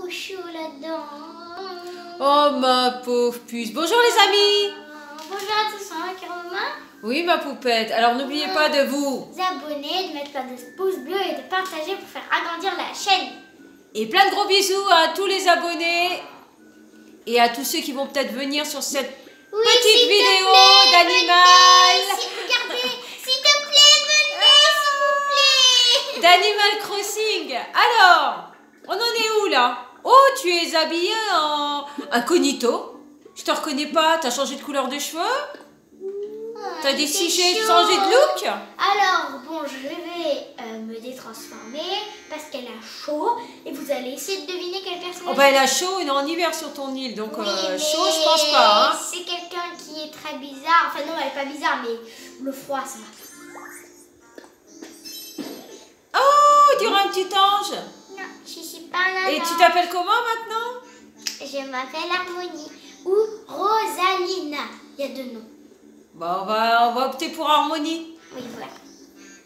trop chaud là-dedans. Oh ma pauvre puce. Bonjour les amis. Bonjour à tous, hein, Romain. Oui ma poupette. Alors n'oubliez pas de vous abonner, de mettre plein de pouces bleus et de partager pour faire agrandir la chaîne. Et plein de gros bisous à tous les abonnés et à tous ceux qui vont peut-être venir sur cette petite vidéo d'animal. Regardez, s'il te plaît, venez, s'il vous plaît. D'Animal Crossing. Alors, on en est où là? Oh, tu es habillée en incognito. Je te reconnais pas. T'as changé de couleur de cheveux? T'as décidé de changer de look? Alors, bon, je vais me détransformer parce qu'elle a chaud et vous allez essayer de deviner quelle personne. Oh bah elle a chaud, on est en hiver sur ton île, donc oui, chaud je pense pas. Hein. C'est quelqu'un qui est très bizarre. Enfin non, elle est pas bizarre, mais le froid ça va. Oh, tu dirais un petit ange. Non, je suis pas un Et ange. tu t'appelles comment maintenant? Je m'appelle Harmonie ou Rosalina. Il y a deux noms. Bah on va opter pour Harmonie. Oui, voilà.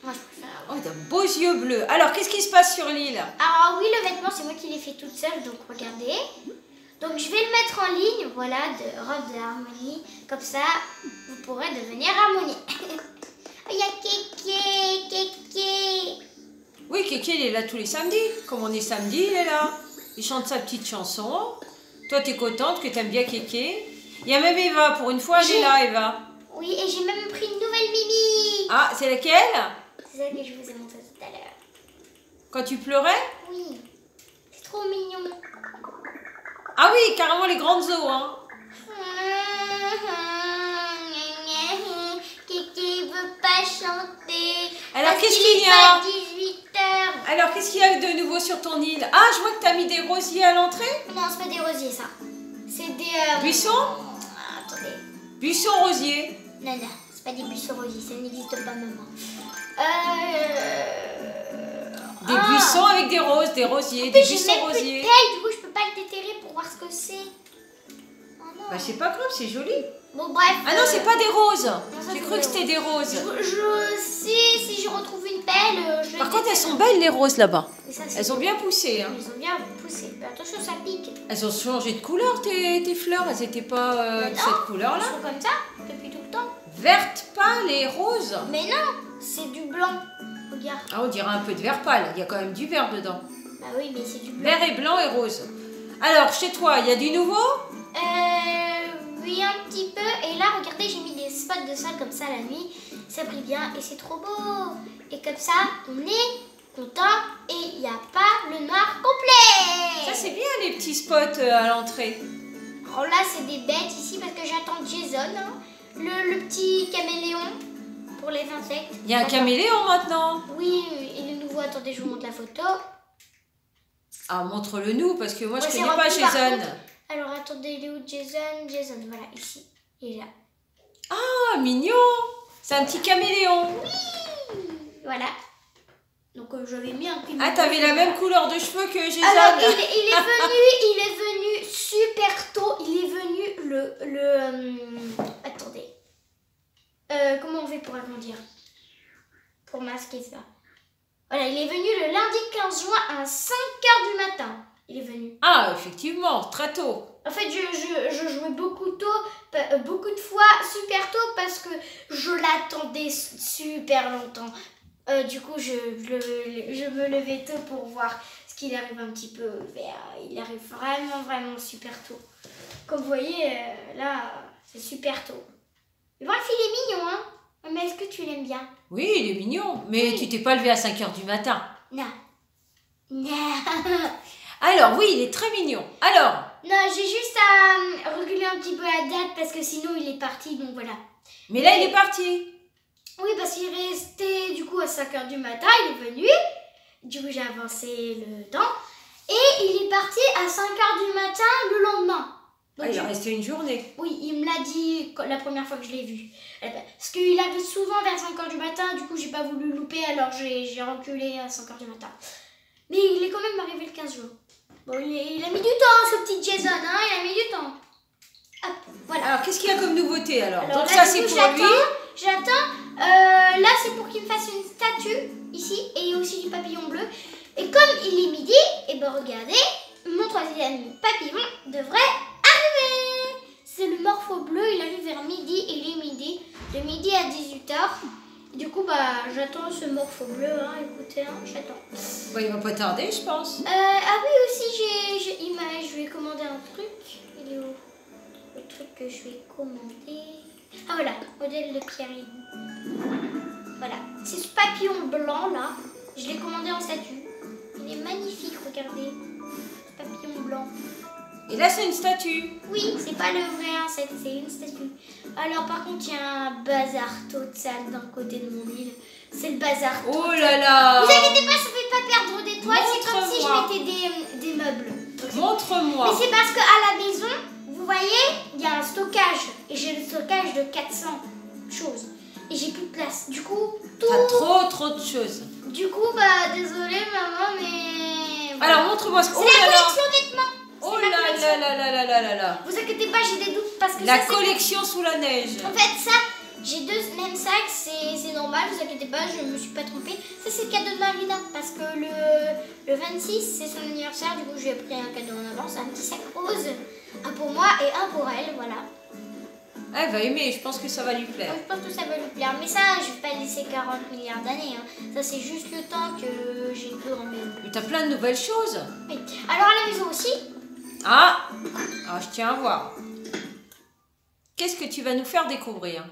Moi, je préfère Oh, t'as de beaux yeux bleus. Alors, qu'est-ce qui se passe sur l'île? Alors, oui, le vêtement, c'est moi qui l'ai fait toute seule, donc regardez. Donc, je vais le mettre en ligne, voilà, de robe de Harmonie. Comme ça, vous pourrez devenir Harmonie. Il y a Kéké. Oui, Kéké, il est là tous les samedis. Comme on est samedi, il est là. Il chante sa petite chanson. Toi, t'es contente que t'aimes bien Kéké. Il y a même Eva, pour une fois, elle est là, Eva. Oui, et j'ai même pris une nouvelle Mimi. Ah, c'est laquelle? C'est celle que je vous ai montrée tout à l'heure. Quand tu pleurais? Oui, c'est trop mignon. Ah oui, carrément les grandes eaux, hein. Kéké veut pas chanter. Alors, parce qu'est-ce qu'il y a? 18h. Alors, qu'est-ce qu'il y a de nouveau sur ton île? Ah, je vois que t'as mis des rosiers à l'entrée. Non, c'est pas des rosiers, ça. C'est des... Buissons? Attendez. Buissons rosiers. Non, non, c'est pas des buissons rosiers, ça n'existe pas même. Des buissons avec des roses, des rosiers, Mais des j'ai buissons même plus de rosiers. pelle, du coup, je peux pas le déterrer pour voir ce que c'est. Oh non. Bah, c'est pas grave, c'est joli. Bon, bref. Ah non, c'est pas des roses. ça, J'ai c'est cru que des c'était des roses. Si je retrouve une pelle, je vais... Par contre, elles sont belles les roses là-bas. Et ça, c'est Elles ont bien poussé. Hein. Elles ont bien poussé. Mais attention, ça pique. Elles ont changé de couleur tes fleurs. Elles n'étaient pas de Non, cette couleur-là. Elles sont comme ça, depuis tout le temps. Verte pâle et rose. Mais non, c'est du blanc. Regarde. Ah, on dirait un peu de vert pâle. Il y a quand même du vert dedans. Bah oui, mais c'est du blanc. Vert et blanc et rose. Alors, chez toi, il y a du nouveau? Oui, un petit peu. Et là, regardez, j'ai mis des spots de sol comme ça la nuit. Ça brille bien et c'est trop beau. Et comme ça, on est content et il n'y a pas le noir complet. Ça, c'est bien les petits spots à l'entrée. Alors là, c'est des bêtes ici parce que j'attends Jason, hein. Le petit caméléon pour les insectes. Il y a un caméléon maintenant. Oui, il est nouveau. Attendez, je vous montre la photo. Ah, montre-le nous parce que moi, je Ouais, connais c'est pas rempli, par Jason. contre. Alors, attendez, il est où Jason? Jason, voilà, ici. Il est là. Ah, mignon. C'est un petit caméléon. Oui. Voilà. Donc, j'avais mis un petit... Ah, t'avais la même couleur de cheveux que Jason. Alors, il est venu super tôt. Il est venu attendez. Comment on fait pour agrandir? Pour masquer ça. Voilà, il est venu le lundi 15 juin à 5h du matin. Il est venu. Ah, effectivement, très tôt. En fait, je jouais beaucoup de fois super tôt parce que je l'attendais super longtemps. Du coup, je me levais tôt pour voir ce qu'il arrive un petit peu vers. Il arrive vraiment super tôt. Comme vous voyez, là, c'est super tôt. Mais bref, il est mignon, hein. Mais est-ce que tu l'aimes bien? Oui, il est mignon. Mais Oui. tu t'es pas levé à 5h du matin. Non. Alors, oui, il est très mignon. Alors, Non, j'ai juste à reculer un petit peu la date parce que sinon il est parti, donc voilà. mais là, il est parti. Oui, parce qu'il restait du coup à 5h du matin, il est venu. Du coup, j'ai avancé le temps. Et il est parti à 5h du matin le lendemain. Donc, Ah, il est resté une journée. oui, il me l'a dit la première fois que je l'ai vu. Parce qu'il arrive souvent vers 5h du matin, du coup, j'ai pas voulu louper, alors j'ai reculé à 5h du matin. Mais il est quand même arrivé le 15 jours. Bon, il a mis du temps, ce petit Jason, hein, il a mis du temps. Hop, voilà. Alors, qu'est-ce qu'il y a comme nouveauté alors? Alors Donc là, ça, du c'est coup, pour lui. J'attends. Là, c'est pour qu'il me fasse une statue, ici, et aussi du papillon bleu. Et comme il est midi, et ben regardez, mon troisième papillon devrait arriver. C'est le morpho bleu, il arrive vers midi, il est midi, de midi à 18h. Du coup, bah, j'attends ce morpho bleu, hein, écoutez, hein, j'attends. Bah, il va pas tarder, je pense. Ah oui, aussi, je lui ai commandé un truc. Il est où? Le truc que je lui ai commandé. Ah voilà, modèle de Pierre. Voilà, c'est ce papillon blanc là. Je l'ai commandé en statue. Il est magnifique, regardez. Ce papillon blanc. Et là, c'est une statue. Oui, c'est pas le vrai insecte, c'est une statue. Alors par contre, il y a un bazar total d'un côté de mon île. C'est le bazar total. Oh là là. Vous inquiétez pas, ça fait pas perdre des toiles. C'est comme si Montre-moi. je mettais des meubles. Montre-moi. Mais c'est parce qu'à la maison, vous voyez, il y a un stockage. Et j'ai le stockage de 400 choses. Et j'ai plus de place. Du coup, tout... T'as trop de choses. Du coup, bah, désolée maman, mais... Voilà. Alors, montre-moi ce que... C'est la collection vêtements. Oh là là là là là là là là. Vous inquiétez pas, j'ai des doutes parce que La ça, c'est... collection sous la neige. En fait, ça, j'ai deux mêmes sacs, c'est normal, vous inquiétez pas, je me suis pas trompée. Ça, c'est le cadeau de Marina parce que le 26, c'est son anniversaire, du coup, je lui ai pris un cadeau en avance, un petit sac rose. Un pour moi et un pour elle, voilà. Elle va aimer, je pense que ça va lui plaire. Donc, je pense que ça va lui plaire, mais ça, je vais pas laisser 40 milliards d'années. Hein. Ça, c'est juste le temps que j'ai pu en maison. Mais t'as plein de nouvelles choses. Oui. Alors, à la maison aussi. Ah, je tiens à voir. Qu'est-ce que tu vas nous faire découvrir?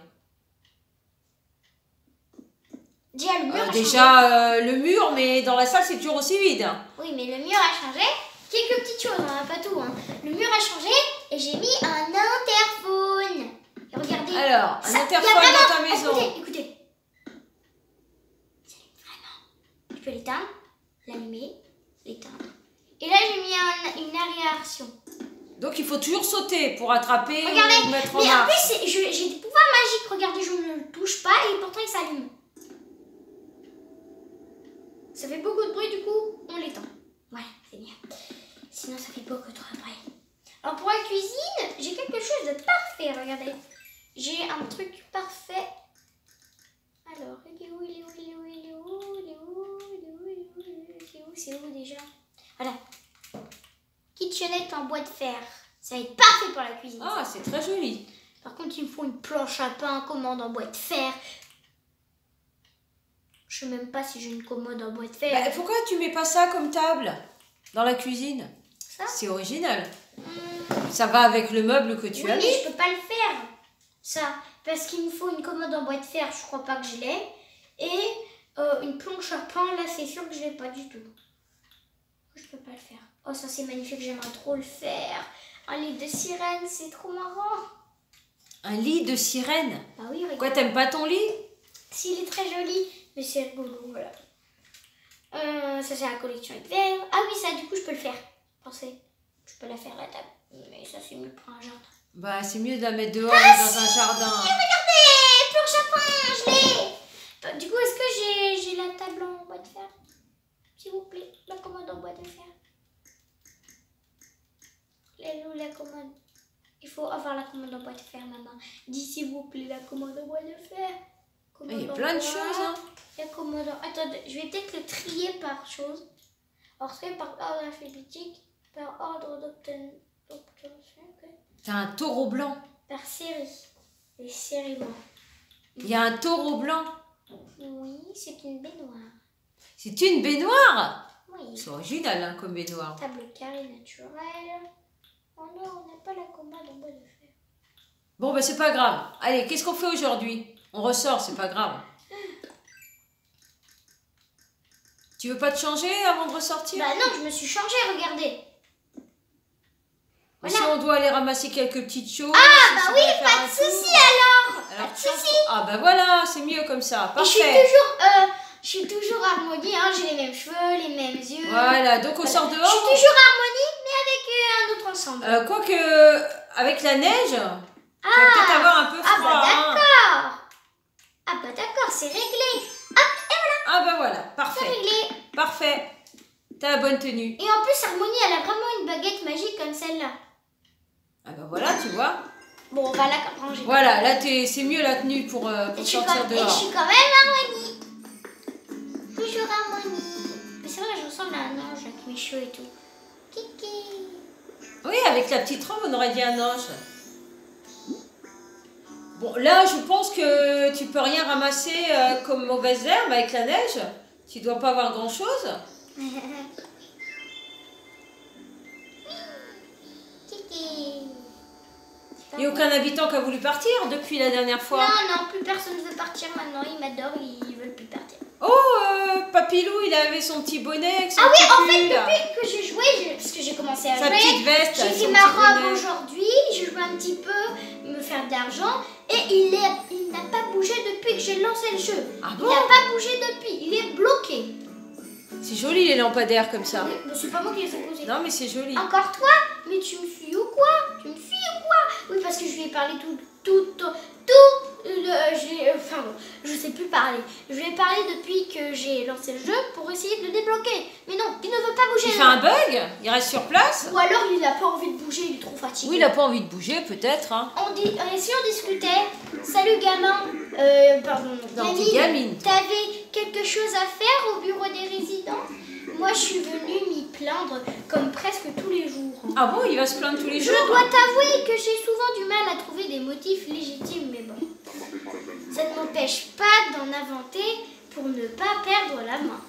Déjà, le mur a changé. Déjà, le mur, mais dans la salle, c'est toujours aussi vide. Oui, mais le mur a changé. Quelques petites choses, hein, pas tout. Hein. Le mur a changé et j'ai mis un interphone. Et regardez. Alors, un ça, interphone y a vraiment... dans ta maison. Écoutez. Ça allume vraiment. Je peux l'éteindre, l'allumer, l'éteindre. Et là, j'ai mis une aération. Donc, il faut toujours sauter pour attraper Regardez, ou mettre en mais en marche. plus, j'ai des pouvoirs magiques. Regardez, je ne le touche pas et pourtant il s'allume. Ça fait beaucoup de bruit, du coup, on l'éteint. Voilà, c'est bien. Sinon, ça fait beaucoup trop de bruit. Alors, pour la cuisine, j'ai quelque chose de parfait, regardez. J'ai un truc parfait. Alors, il est où, il est où, il est où, il est où, il est où, il est où, il est où, c'est où déjà? Voilà. Kitchenette en bois de fer. Ça va être parfait pour la cuisine. Ah, c'est très joli. Par contre, il me faut une planche à pain, commande en bois de fer. Je sais même pas si j'ai une commode en bois de fer. Bah, pourquoi tu mets pas ça comme table dans la cuisine? Ça C'est original. Ça va avec le meuble que tu oui, as mis. mais je peux pas le faire. Ça, parce qu'il me faut une commode en bois de fer, je crois pas que je l'ai. Et une planche à pain, là, c'est sûr que je l'ai pas du tout. Je peux pas le faire. Oh, ça c'est magnifique, j'aimerais trop le faire. Un lit de sirène, c'est trop marrant. Un lit de sirène. Bah oui, regarde. Quoi, t'aimes pas ton lit? Si, il est très joli, mais c'est rigolo, voilà. Ça c'est la collection hiver. Ah oui, ça, du coup, je peux le faire. Pensez, je peux la faire la table. Mais ça, c'est mieux pour un jardin. Bah, c'est mieux de la mettre dehors que dans un jardin. Regardez, planche à pain, je l'ai. Du coup, est-ce que j'ai la table en bois de fer? S'il vous plaît, la commode en bois de fer. Elle est où la commode? Il faut avoir la commode en bois de fer, maman. Dis s'il vous plaît, la commode en bois de fer. Il y a plein de choses, hein. Il y a commode en... Attendez, je vais peut-être le trier par chose. Alors, trier par ordre alphabétique, par ordre d'obtention. T'as un taureau blanc. Par série. Les séries blancs. Il y a un taureau blanc. Oui, c'est une baignoire. C'est une baignoire. Oui. C'est original, hein, comme baignoire. Table carrée naturelle. Oh non, on n'a pas la commode en bois de fer. Bon, bah, c'est pas grave. Allez, qu'est-ce qu'on fait aujourd'hui? On ressort, c'est pas grave. Tu veux pas te changer avant de ressortir? Bah non, je me suis changée, regardez. Voilà. Si on doit aller ramasser quelques petites choses. Ah, si bah on oui, doit faire pas un de souci tour. alors. Pas de change- souci. Ah, bah voilà, c'est mieux comme ça. Et Parfait. je suis toujours harmonie, hein. J'ai les mêmes cheveux, les mêmes yeux. Voilà, donc on sort Je dehors. suis toujours harmonie, mais avec un autre ensemble. Quoique, avec la neige, tu vas peut-être avoir un peu froid. Ah bah hein. d'accord. Ah bah d'accord, c'est réglé. Ah bah voilà, C'est parfait. réglé. Parfait. T'as la bonne tenue. Et en plus, Harmonie, elle a vraiment une baguette magique comme celle-là. Ah bah voilà, tu vois. Bon, on va la ranger. Voilà, là c'est mieux la tenue pour Et je suis sortir et je dehors. suis quand même Harmonie. Toujours Harmonie. Mais c'est vrai, je ressemble à un ange avec mes cheveux et tout. Oui, avec la petite robe, on aurait dit un ange. Bon, là, je pense que tu peux rien ramasser comme mauvaise herbe avec la neige. Tu dois pas avoir grand-chose. Il n'y a aucun habitant qui a voulu partir depuis la dernière fois. Non, plus personne ne veut partir maintenant. Ils m'adorent, ils veulent plus partir. Oh, Papilou, il avait son petit bonnet avec son Ah oui, petit en fait, pull. depuis que j'ai joué, parce que j'ai commencé à Sa jouer, petite veste, j'ai son fait ma petit robe bonnet. aujourd'hui, j'ai joué un petit peu, me faire de l'argent, et il n'a pas bougé depuis que j'ai lancé le jeu. Ah Il bon? n'a pas bougé depuis, il est bloqué. C'est joli les lampadaires comme ça. Mais c'est pas moi qui les ai posés. Non, mais c'est joli. Encore toi? Mais tu me suis ou quoi? Tu me suis ou quoi? Oui, parce que je lui ai parlé enfin bon, je sais plus parler. Je lui ai parlé depuis que j'ai lancé le jeu pour essayer de le débloquer. Mais non, il ne veut pas bouger. Il fait un bug? Il reste sur place? Ou alors il n'a pas envie de bouger, il est trop fatigué. Oui, il a pas envie de bouger, peut-être. Hein. Et si on discutait? Salut gamin. Pardon. Non, t'es gamine. T'avais quelque chose à faire au bureau des résidents? Moi, je suis venue m'y plaindre comme presque tous les jours. Ah bon, il va se plaindre tous les jours? Je dois t'avouer que j'ai souvent du mal à trouver des motifs légitimes, mais bon. Ça ne m'empêche pas d'en inventer pour ne pas perdre la main.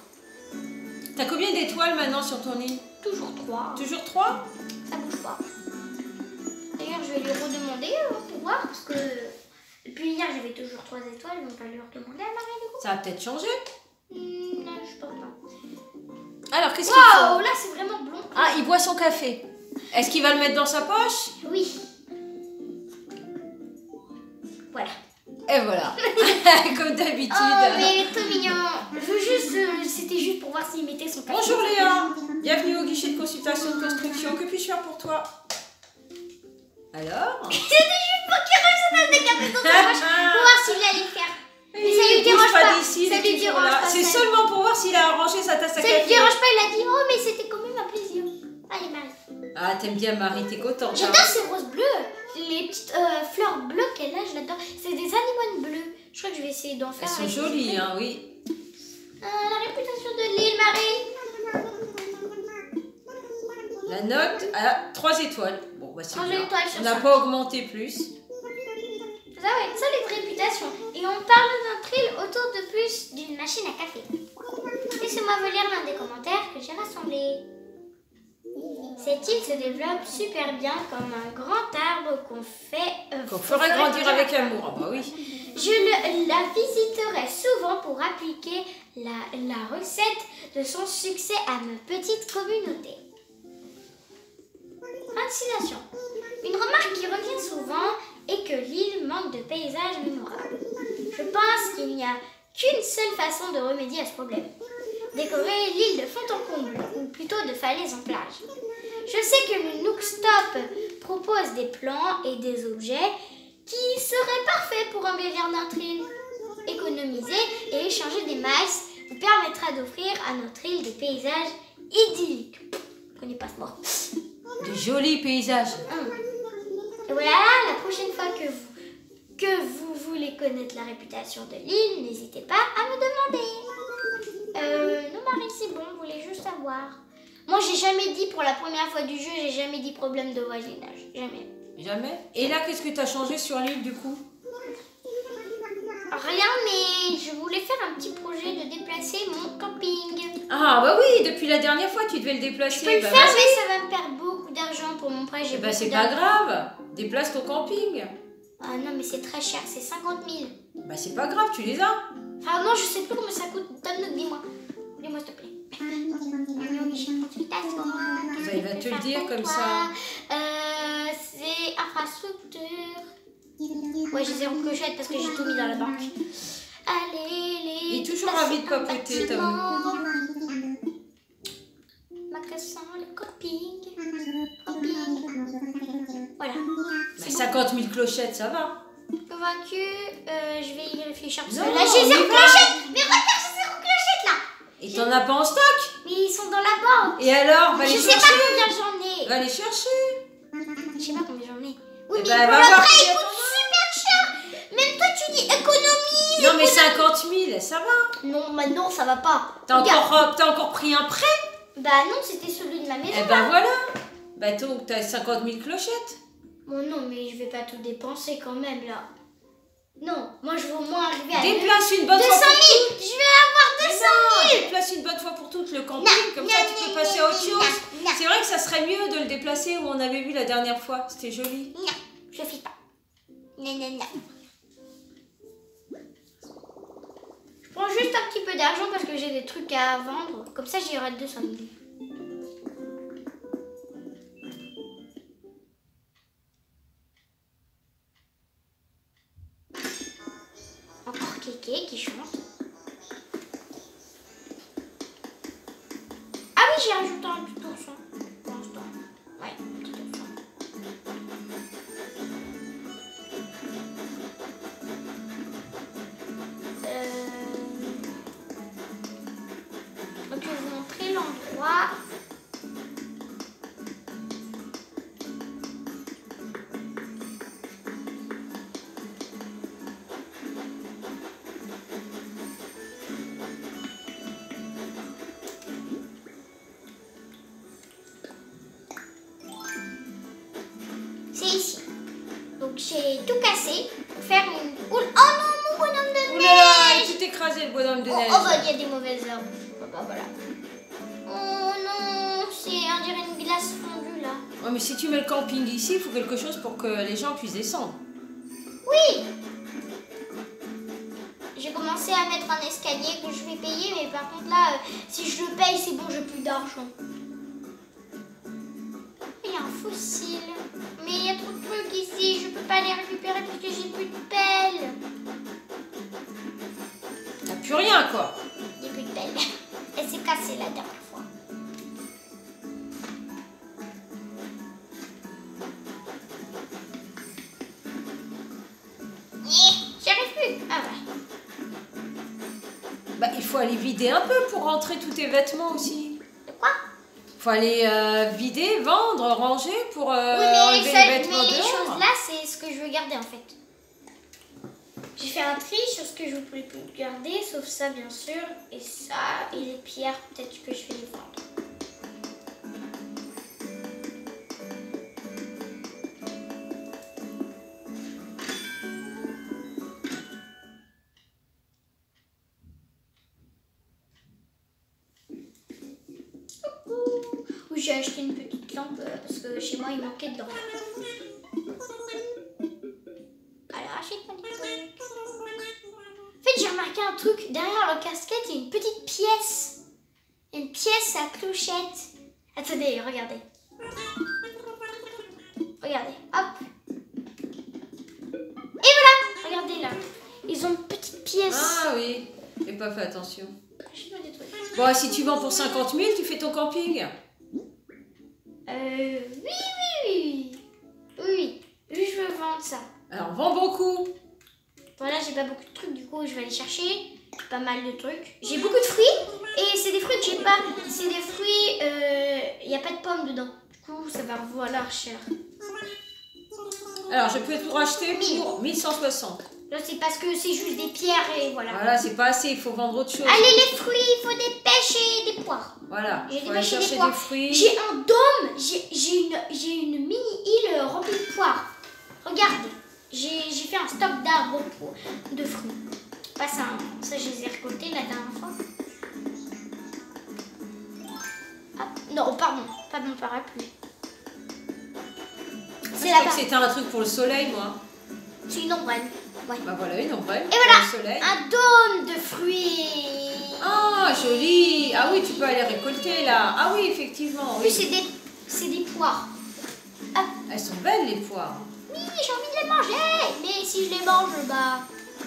T'as combien d'étoiles maintenant sur ton île? Toujours 3. Toujours 3? Ça bouge pas. D'ailleurs, je vais lui redemander pour voir, parce que depuis hier, j'avais toujours 3 étoiles, donc je vais lui redemander à Marie du coup. Ça va peut-être changer. Non, je pense pas. Alors, qu'est-ce qu'il faut? Waouh, là, c'est vraiment blond. Ah, il boit son café. Est-ce qu'il va le mettre dans sa poche? Oui. Voilà. Et voilà. Comme d'habitude. Oh, mais trop mignon. Je veux juste, c'était juste pour voir s'il mettait son café. Bonjour Léa. Bienvenue au guichet de consultation de construction. Que puis-je faire pour toi? Alors? C'était juste pour qu'il range sa tasse de café dans sa poche pour voir s'il allait faire. Mais ça lui Il bouge dérange pas pas. d'ici, il Ça est lui toujours dérange là. pas. C'est ça. seulement pour voir s'il a rangé sa tasse à Ça lui café. dérange pas, il a dit oh mais c'était quand même un plaisir. Allez Marie. Ah, t'aimes bien Marie, t'es contente. Hein? J'adore ces roses bleues, les petites fleurs bleues qu'elle a, je l'adore. C'est des anémones bleues. Je crois que je vais essayer d'en faire. Elles sont avec jolies, des- hein, oui. La réputation de l'île, Marie. La note à 3 étoiles. Bon, bah c'est 3 bien. étoiles sur On n'a 5. pas augmenté plus. Ça va être solide réputation. Et on parle d'un île autour de plus d'une machine à café. Laissez-moi vous lire l'un des commentaires que j'ai rassemblés. Cette île se développe super bien comme un grand arbre qu'on ferait grandir avec amour. Ah bah oui. La visiterai souvent pour appliquer la recette de son succès à ma petite communauté. Fin de citation. Une remarque qui revient souvent est que l'île manque de paysages mémorables. Je pense qu'il n'y a qu'une seule façon de remédier à ce problème. Décorer l'île de fond en comble, ou plutôt de falaise en plage. Je sais que le Nook Stop propose des plans et des objets qui seraient parfaits pour embellir notre île. Économiser et échanger des miles vous permettra d'offrir à notre île des paysages idylliques. Je ne connais pas ce mot. De jolis paysages. Et voilà, la prochaine fois que vous voulez connaître la réputation de l'île, n'hésitez pas à me demander. Non Marie, c'est bon, vous voulez juste savoir. Moi, j'ai jamais dit, pour la première fois du jeu, j'ai jamais dit problème de voisinage. Jamais. Jamais. Et là, qu'est-ce que t'as changé sur l'île du coup? Rien, mais je voulais faire un petit projet de déplacer mon camping. Ah bah oui, depuis la dernière fois, tu devais le déplacer. Je peux le Bah, faire, vas-y. mais ça va me perdre beaucoup d'argent pour mon prêt. J'ai Bah beaucoup c'est pas d'argent. grave. Déplace ton camping. Ah non, mais c'est très cher, c'est 50 000. Bah c'est pas grave, tu les as. Enfin non, je sais plus combien ça coûte. Donne-le, dis-moi. Dis-moi s'il te plaît. Bah, il va te le dire comme ça. C'est infrastructure. Ouais, j'ai 0 clochette parce que j'ai tout mis dans la banque. Allez, les. Il est toujours ravi de papoter, M'agressant le camping. Voilà. Bah, 50 000 clochettes, ça va. Convaincu, je vais y réfléchir. Parce Non, que là, j'ai on 0 y va. clochette. Mais regarde, j'ai 0 clochette là. Et t'en as pas en stock? Mais ils sont dans la banque. Et alors, va Je les sais pas chercher. combien j'en ai. Va les chercher. Je sais pas combien j'en ai. Oui, Eh mais ben, pour va le voir prêt, combien il coûte super cher. Même toi, tu dis économie. Non mais 50 000, ça va. Non, maintenant, ça va pas. T'as Regarde. encore pris un prêt? Bah non, c'était celui de ma maison. Eh ben voilà. Bah donc t'as 50 000 clochettes. Bon non, mais je vais pas tout dépenser quand même là. Non, moi je veux au moins arriver à Déplace une bonne 200 fois 000. pour toutes. Je vais avoir 200 000. Déplace une bonne fois pour toutes le camping, Non, comme non, ça tu peux non, passer non, à autre chose. non. C'est vrai que ça serait mieux de le déplacer où on avait vu la dernière fois. C'était joli. Non, je fais pas. Non, non, non. Je prends juste un petit peu d'argent parce que j'ai des trucs à vendre. Comme ça, j'irai 200 000. Encore Kéké qui chante. Ah oui, j'ai rajouté un petit ourson pour l'instant. Ouais, un petit ourson. Donc je vais vous montrer l'endroit. C'est ici. Donc j'ai tout cassé pour faire une... Oh non, mon bonhomme de Ouh là là, neige. il est tout écrasé le bonhomme de Oh, neige. oh, bah il y a des mauvaises herbes. Oh, bah voilà. Oh non, c'est on dirait une glace fondue là. Ouais, mais si tu mets le camping ici, il faut quelque chose pour que les gens puissent descendre. Oui. J'ai commencé à mettre un escalier que je vais payer, mais par contre là, si je le paye, c'est bon, j'ai plus d'argent. Il y a un fossile. Mais il y a trop de trucs ici, je peux pas les récupérer parce que j'ai plus de pelle. T'as plus rien, quoi. J'ai plus de pelle. Elle s'est cassée la dernière fois. J'y arrive plus. Ah ouais. Bah, il faut aller vider un peu pour rentrer tous tes vêtements aussi. De quoi? Il faut aller vider, vendre, ranger pour Oui, enlever les vêtements les dehors. choses là, c'est ce que je veux garder en fait. J'ai fait un tri sur ce que je ne voulais plus garder, sauf ça bien sûr, et ça, et les pierres, peut-être que je vais les vendre. Oui, j'ai acheté une petite lampe parce que chez moi il manquait de lampe. Alors achète-moi des trucs. En fait, j'ai remarqué un truc. Derrière le casquette, il y a une petite pièce. Il y a une pièce à clochette. Attendez, regardez. Regardez, hop. Et voilà, regardez là. Ils ont une petite pièce. Ah oui, j'ai pas fait attention. Achète-moi des trucs. Bon, si tu vends pour 50 000, tu fais ton camping. Oui, oui, oui. Oui, oui, je veux vendre ça. Alors, vends beaucoup. Voilà, j'ai pas beaucoup de trucs, du coup je vais aller chercher pas mal de trucs. J'ai beaucoup de fruits et c'est des fruits que j'ai pas. C'est des fruits, il n'y a pas de pommes dedans. Du coup, ça va valoir cher. Alors, je peux tout racheter pour 1160. Là, c'est parce que c'est juste des pierres et voilà. Voilà, c'est pas assez, il faut vendre autre chose. Allez, les fruits, il faut des pêches et des poires. Voilà, J'ai il faut des aller pêches et des chercher poires. des fruits. J'ai un dôme, j'ai une mini-île remplie de poires. Regarde, j'ai fait un stock d'arbres de fruits. Pas ça, hein. Ça je les ai récoltés la dernière fois. Ah, non, pardon, pas mon parapluie. Je crois que c'était un truc pour le soleil, moi. C'est une ombrelle. Ouais. Bah voilà, une ombrelle. Et voilà, pour le soleil. un dôme de fruits. Ah, joli. Ah oui, tu peux aller récolter là. Ah oui, effectivement. Oui, Oui. c'est des poires. Ah, Elles sont belles, les poires. oui, j'ai envie de les manger. Mais si je les mange, bah,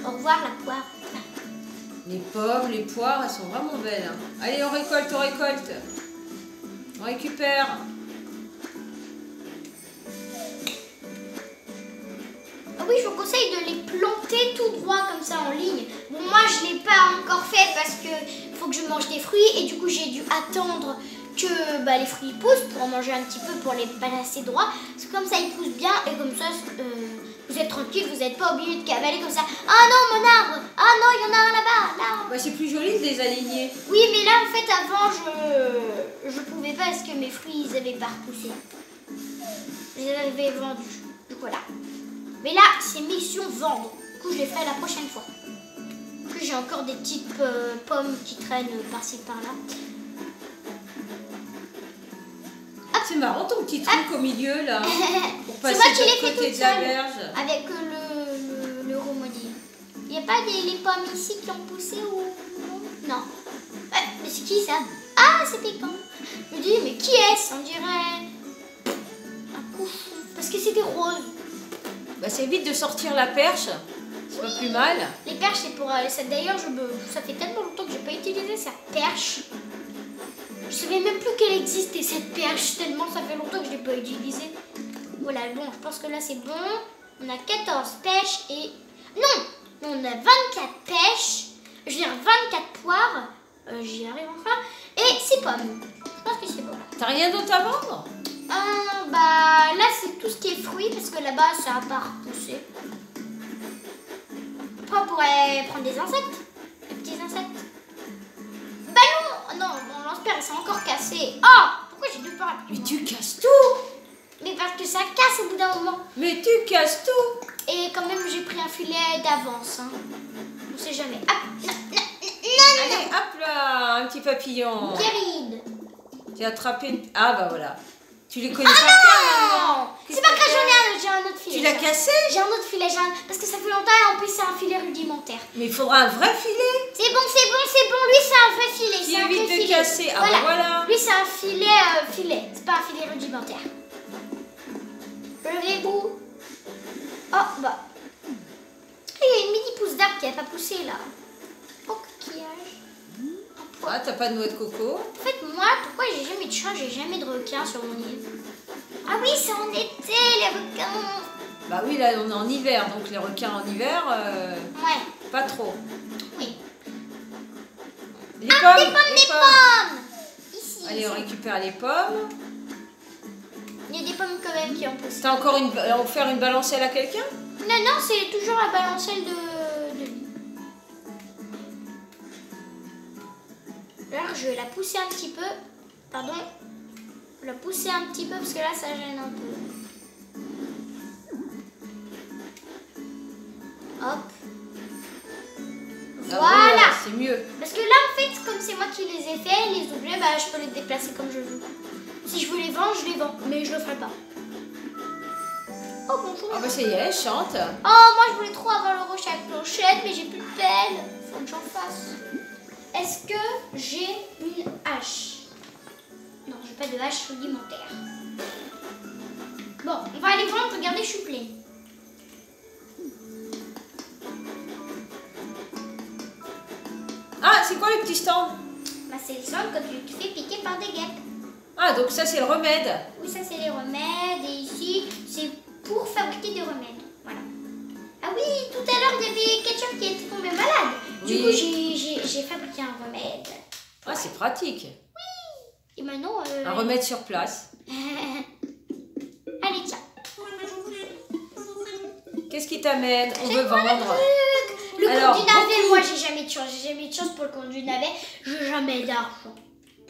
au revoir la poire. Les pommes, les poires, elles sont vraiment belles. Hein. Allez, on récolte, on récolte. On récupère. Ah oui, je vous conseille de les planter tout droit comme ça en ligne. Bon, moi je l'ai pas encore fait parce que faut que je mange des fruits et du coup j'ai dû attendre que les fruits poussent pour en manger un petit peu pour les placer droit. C'est comme ça ils poussent bien et comme ça vous êtes tranquille, vous n'êtes pas obligé de cavaler comme ça. Ah non mon arbre, ah non il y en a un là-bas, là. Bah, c'est plus joli de les aligner. Oui mais là en fait avant je pouvais pas parce que mes fruits ils avaient pas repoussé. Je les avais vendus. Donc voilà. Mais là, c'est mission vendre. Du coup, je les ferai la prochaine fois. En plus, j'ai encore des petites pommes qui traînent par-ci par-là. C'est marrant ton petit truc au milieu là. Pour passer moi qui de l'ai l'autre fait côté toute de la seule. berge. Avec le romodier. Il n'y a pas les pommes ici qui ont poussé ou non? Mais c'est qui ça? Ah, c'est Pécan. Je me dis, mais qui est-ce? On dirait un cochon. Parce que c'était rose. Bah c'est vite de sortir la perche. C'est pas plus mal. Les perches, c'est pour ça. D'ailleurs, ça fait tellement longtemps que j'ai pas utilisé cette perche. Je savais même plus qu'elle existait cette perche, tellement ça fait longtemps que je l'ai pas utilisée. Voilà, bon, je pense que là c'est bon. On a 14 pêches et... Non, on a 24 pêches. Je veux dire 24 poires. J'y arrive enfin. Et 6 pommes. Je pense que c'est bon. T'as rien d'autre à vendre? Bah là c'est tout ce qui est fruits parce que là-bas ça a pas repoussé. Après on pourrait prendre des insectes. Des petits insectes. Bah non, mon lance-pierre il s'est encore cassé. Oh, pourquoi j'ai deux parapluies? Mais tu casses tout. Mais parce que ça casse au bout d'un moment. Mais tu casses tout. Et quand même j'ai pris un filet d'avance. Hein. On sait jamais. Ah, non. Allez, hop là, un petit papillon. Pierride. Tu as attrapé une... Ah bah voilà. Tu les connais par cœur maintenant. Non, c'est pas grave, j'ai un autre filet. Tu l'as cassé? J'ai un autre filet, parce que ça fait longtemps et en plus c'est un filet rudimentaire. Mais il faudra un vrai filet. C'est bon. Lui c'est un vrai filet. Qui C'est un évite vrai de filet. casser. Ah bah voilà. Lui c'est un filet. C'est pas un filet rudimentaire. Levez-vous. Oh bah. Il y a une mini pousse d'arbre qui n'a pas poussé là. Oh coquillage. Ah, t'as pas de noix de coco? En fait, moi, pourquoi j'ai jamais de chat, j'ai jamais de requin sur mon île? Ah oui, c'est en été, les requins. Bah oui, là, on est en hiver, donc les requins en hiver, Ouais, pas trop. oui. Les pommes, Des pommes. Ici. Allez, on récupère les pommes. Il y a des pommes quand même qui ont poussé. T'as encore offert une balancelle à quelqu'un? Non, c'est toujours la balancelle de lui. Alors, je vais la pousser un petit peu. Pardon. La pousser un petit peu parce que là, ça gêne un peu. Hop. Ah, Voilà. c'est mieux. Parce que là, en fait, comme c'est moi qui les ai faits, les objets, bah, je peux les déplacer comme je veux. Si je veux les vendre, je les vends. Mais je le ferai pas. Oh, bonjour. Ah bah ça y est, elle chante. Oh, moi, je voulais trop avoir le rocher à clochette, mais j'ai plus de pelle. Faut que j'en fasse. Est-ce que j'ai une hache? Non, j'ai pas de hache rudimentaire. Bon, on va aller vendre. Regardez, je suis pleine. Ah, c'est quoi le petit stand? Bah, c'est le sol quand tu te fais piquer par des guêpes. Ah, donc ça c'est le remède. Oui, ça c'est les remèdes. Et ici, c'est pour fabriquer des remèdes. Voilà. Ah oui, tout à l'heure, il y avait quelqu'un qui était tombé malade. Du coup, j'ai fabriqué un remède. Ah, c'est pratique. Et maintenant... Un remède sur place. Allez, tiens. Qu'est-ce qui t'amène? On veut vendre. Le Alors, compte du navet, beaucoup. moi j'ai jamais de chance. J'ai jamais de chance pour le compte du navet. J'ai jamais d'argent.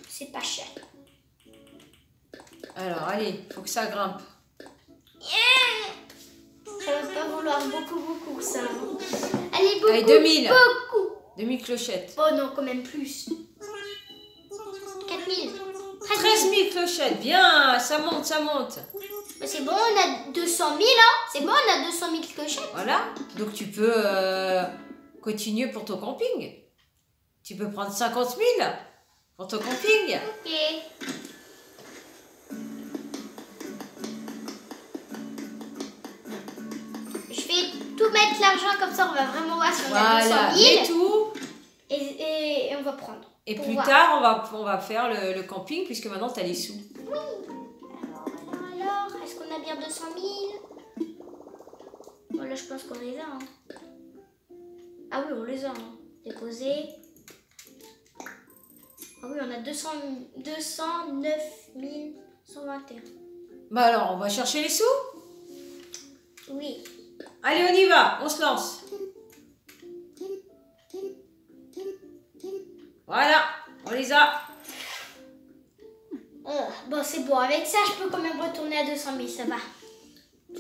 C'est pas cher. Alors, allez, faut que ça grimpe. Ça va pas vouloir beaucoup ça. Allez, beaucoup. Allez, 2000. Beaucoup. 2000 clochettes. Oh non, quand même plus. 4000. 13 000 clochettes. Bien, ça monte, ça monte. Bah, c'est bon, on a 200 000, hein. C'est bon, on a 200 000 clochettes. Voilà. Donc tu peux continuer pour ton camping. Tu peux prendre 50 000 pour ton camping. Ok. Je vais tout mettre l'argent comme ça, on va vraiment voir si on a Voilà, 200 000. mets tout. Et on va prendre. Et pour plus voir. tard, on va faire le camping puisque maintenant tu as les sous. Oui. Alors, est-ce qu'on a bien 200 000? Bon, là, je pense qu'on les a. Hein. Ah oui, on les a. Hein. Déposés. Ah oui, on a 209 121. Bah alors, on va chercher les sous. Oui. Allez, on y va, on se lance. Voilà, on les a. Oh. Bon, c'est bon. Avec ça, je peux quand même retourner à 200 000. Ça va.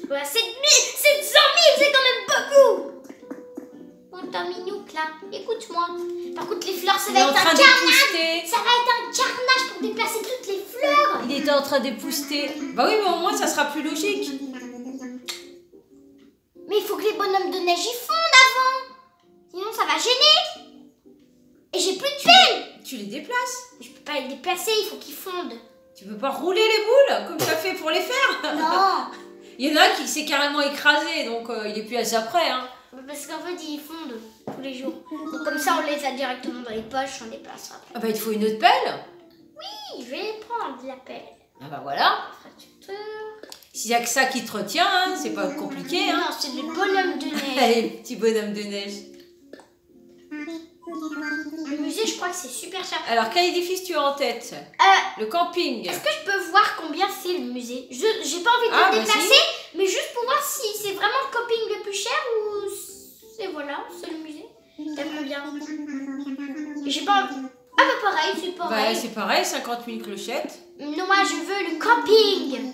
Voilà, 7 000, 700 000, c'est quand même beaucoup. Oh, t'as mignouk là. Écoute-moi. Par contre, les fleurs, ça Il est va en être un train carnage. d'épouster. Ça va être un carnage pour déplacer toutes les fleurs. Il était en train d'épouster. Bah oui, mais au moins ça sera plus logique. Mais il faut que les bonhommes de neige y fondent avant. Sinon, ça va gêner. Et j'ai plus de pelle. Tu les déplaces. Je peux pas les déplacer, il faut qu'ils fondent. Tu peux pas rouler les boules comme tu as fait pour les faire. Non. Il y en a un qui s'est carrément écrasé, donc il est plus à ça près. Hein. Parce qu'en fait, ils fondent tous les jours. Donc, comme ça, on les a directement dans les poches, on les placera. Ah bah il te faut une autre pelle. Oui, je vais les prendre de la pelle. Ah bah voilà. S'il y a que ça qui te retient, hein, c'est pas compliqué. Hein. Non, c'est le bonhomme de neige. Allez, petit bonhomme de neige. Le musée, je crois que c'est super cher. Alors, quel édifice tu as en tête? Le camping. Est-ce que je peux voir combien c'est le musée? J'ai pas envie de Ah, le bah déplacer, mais juste pour voir si c'est vraiment le camping le plus cher ou c'est voilà, c'est le musée. T'as combien? J'ai pas envie. Ah bah pareil, c'est Bah, pareil. c'est pareil, 50 000 clochettes. Non, moi je veux le camping.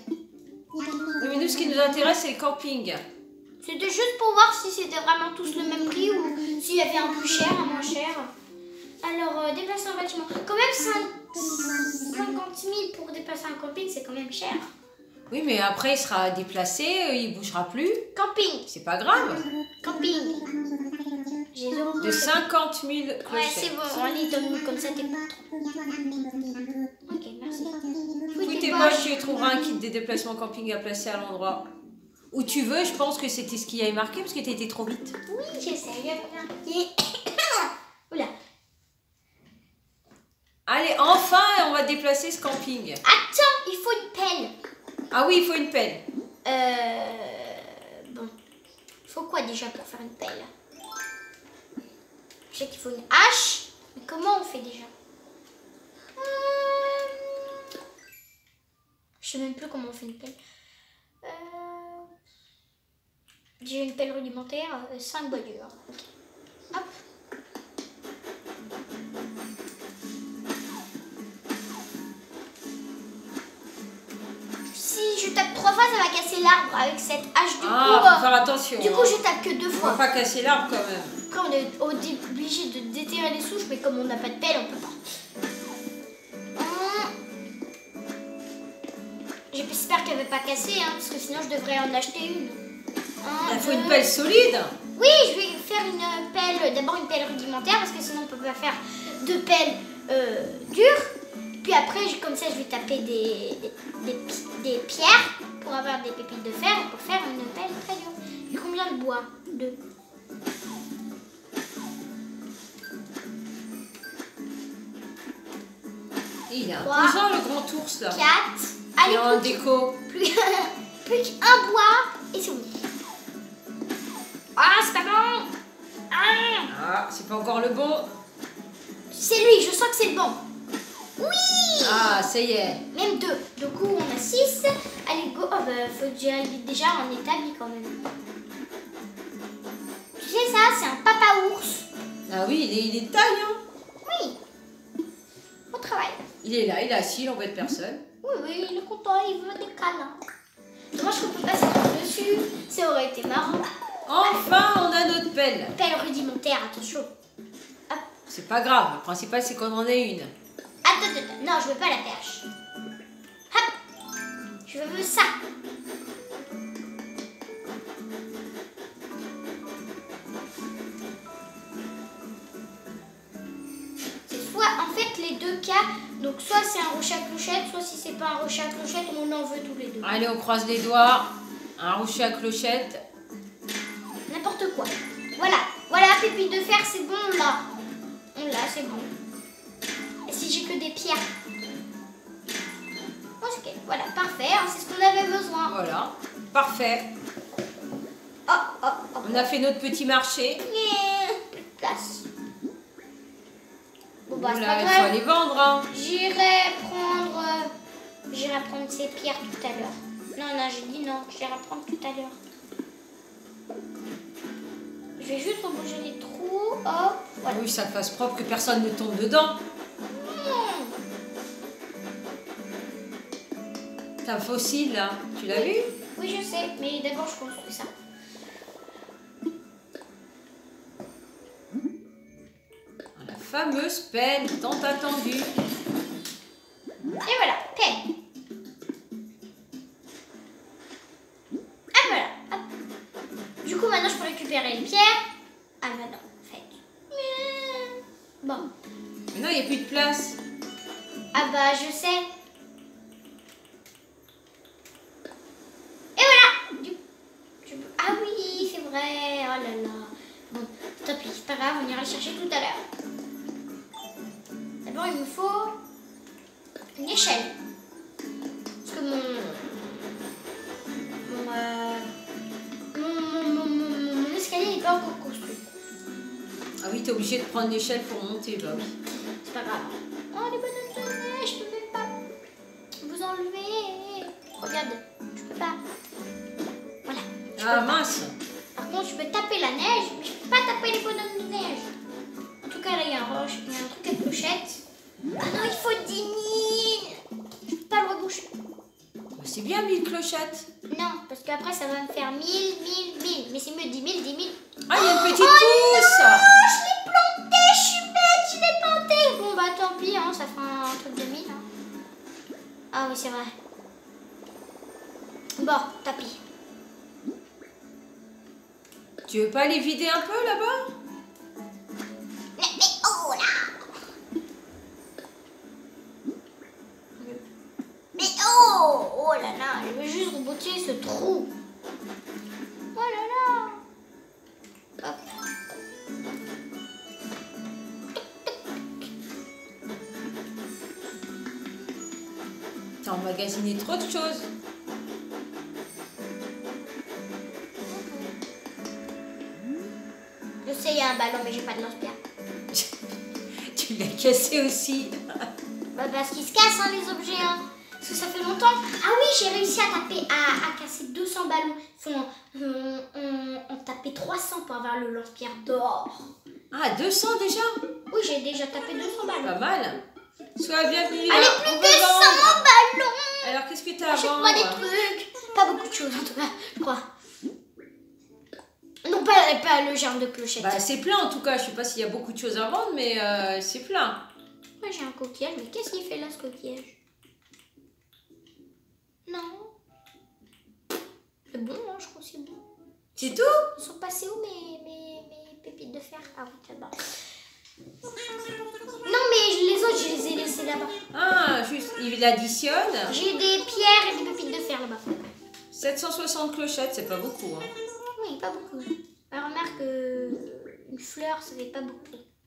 Oui, mais nous, ce qui nous intéresse, c'est le camping. C'était juste pour voir si c'était vraiment tous le même prix ou s'il y avait un plus cher, un moins cher. Alors, déplacer un bâtiment. Quand même 50 000 pour déplacer un camping, c'est quand même cher. Oui, mais après, il sera déplacé, il bougera plus. Camping. C'est pas grave. Camping. J'ai zéro De 50 000 clochettes. Ouais, c'est bon. Allez, donne-nous comme ça, t'es pas trop. Ok, merci. Fouille tes poches, tu trouveras un kit de déplacement camping à placer à l'endroit où tu veux. Je pense que c'était ce qui y avait marqué parce que tu été trop vite. Oui, j'essaie. Oula. Allez, enfin, on va déplacer ce camping. Attends, il faut une pelle. Ah oui, il faut une pelle. Bon. Il faut quoi déjà pour faire une pelle? Je sais qu'il faut une hache. Mais comment on fait déjà? Je sais même plus comment on fait une pelle. J'ai une pelle rudimentaire, 5 bois durs. Okay. Hop. Si je tape 3 fois, ça va casser l'arbre avec cette hache. Du coup, faut faire attention. Du coup, je tape que 2 On fois. va pas casser l'arbre quand même. Quand on est obligé de déterrer les souches, mais comme on n'a pas de pelle, on peut pas. J'espère qu'elle ne va pas casser, hein, parce que sinon je devrais en acheter une. Il faut une pelle solide. Oui, je vais faire une pelle, d'abord une pelle rudimentaire, parce que sinon on ne peut pas faire de pelle dure. Puis après, comme ça, je vais taper des pierres pour avoir des pépites de fer pour faire une pelle très dure. Et combien de bois? 2. Il est 3, imposant le grand ours là. 4. Il est en Allez, déco. plus qu'un bois et c'est bon. Ah, c'est pas bon. Ah, c'est pas encore le bon. C'est lui, je sens que c'est le bon. Oui. Ah, ça y est. Même 2. Du coup, on a 6. Allez, go. Oh, bah, faut que j'aille déjà en établi quand même. Tu sais, ça, c'est un papa ours. Ah oui, il est de taille, hein. Oui. Au travail. Il est là, il est assis, il embête personne. Oui, oui, il est content, il veut des câlins. Dommage qu'on peut pas se mettre dessus. Ça aurait été marrant. Enfin, on a notre pelle. Pelle rudimentaire, attention. Hop. C'est pas grave, le principal c'est qu'on en ait une. Attends. Non, je veux pas la perche. Hop. Je veux ça. C'est soit, en fait, les deux cas. Donc, soit c'est un rocher à clochette, soit si c'est pas un rocher à clochette, on en veut tous les deux. Allez, on croise les doigts. Un rocher à clochette. N'importe quoi. Voilà, pépite de fer, c'est bon, on l'a. On l'a, c'est bon. Et si j'ai que des pierres? Ok, voilà, parfait, hein, c'est ce qu'on avait besoin. Voilà, parfait. Oh. On a fait notre petit marché. Yeah, plus de place. Bon, bah, c'est Là, pas il faut grave. aller vendre. Hein. J'irai prendre ces pierres tout à l'heure. Non, j'ai dit non, j'irai prendre tout à l'heure. Je vais juste rebouger les trous. Hop, voilà. Oui, ça fasse propre, que personne ne tombe dedans. ta fossile là, tu l'as vu? Oui, je sais, mais d'abord je construis ça. La fameuse pelle tant attendue. Et voilà, pelle. Ah voilà. Hop. Du coup, maintenant je peux récupérer une pierre. Ah bah non, en fait. Bon. Mais non, il n'y a plus de place. Ah bah je sais. Et voilà. Ah oui, c'est vrai. Oh là là. Bon, tant pis, c'est pas grave, on ira le chercher tout à l'heure. D'abord, il me faut une échelle. Parce que mon escalier n'est pas encore construit. Ah oui, t'es obligé de prendre l'échelle pour monter, bah oui. C'est pas grave. Oh, les bonhommes de neige, je peux même pas vous enlever. Regarde, je peux pas. Voilà. Ah mince. Par contre, je peux taper la neige, mais je peux pas taper les bonhommes de neige. En tout cas, là, il y a un roche, il y a un truc à clochette. Ah non, il faut 10 000. Je peux pas le reboucher. Bah, c'est bien 1000 clochettes. Non, parce qu'après, ça va me faire 1000, 1000, 1000. Mais c'est mieux 10 000, 10 000. Ah, il y a une petite pousse. Non, je l'ai planté, je suis bête, je l'ai planté. Bon, bah tant pis, hein, ça fera un truc de 1000. Hein. Ah oui, c'est vrai. Bon, tapis. Tu veux pas les vider un peu là-bas? Mais oh là! Mais oh là là, je veux juste reboucher ce trou. Oh là là. Hop. T'as emmagasiné trop de choses. Je sais, il y a un ballon, mais j'ai pas de lance-pierre. Tu l'as cassé aussi. Bah, parce qu'ils se cassent, hein, les objets. Hein. Parce que ça fait longtemps. Ah oui, j'ai réussi à taper, à casser 200 ballons. On tapait 300 pour avoir le lance-pierre d'or. Ah, 200 déjà? Oui, j'ai déjà tapé 200 ballons. Pas mal. Sois bienvenue là. Allez, plus on de veut 100 vendre. ballons. Alors, qu'est-ce que t'as à vendre? Achète-moi des trucs. Pas beaucoup de choses, en tout cas, je crois. Non, pas le germe de clochette. Bah, c'est plein en tout cas. Je sais pas s'il y a beaucoup de choses à vendre, mais c'est plein. Moi, j'ai un coquillage, mais qu'est-ce qu'il fait là, ce coquillage? Non. C'est bon, hein, je crois que c'est bon. C'est tout? Ils sont passés où mes pépites de fer? Ah oui, là-bas. Non, mais les autres, je les ai laissés là-bas. Ah, juste, il additionne. J'ai des pierres et des pépites de fer là-bas. 760 clochettes, c'est pas beaucoup. Hein. Oui, pas beaucoup. Alors, remarque, une fleur, ça fait pas beaucoup.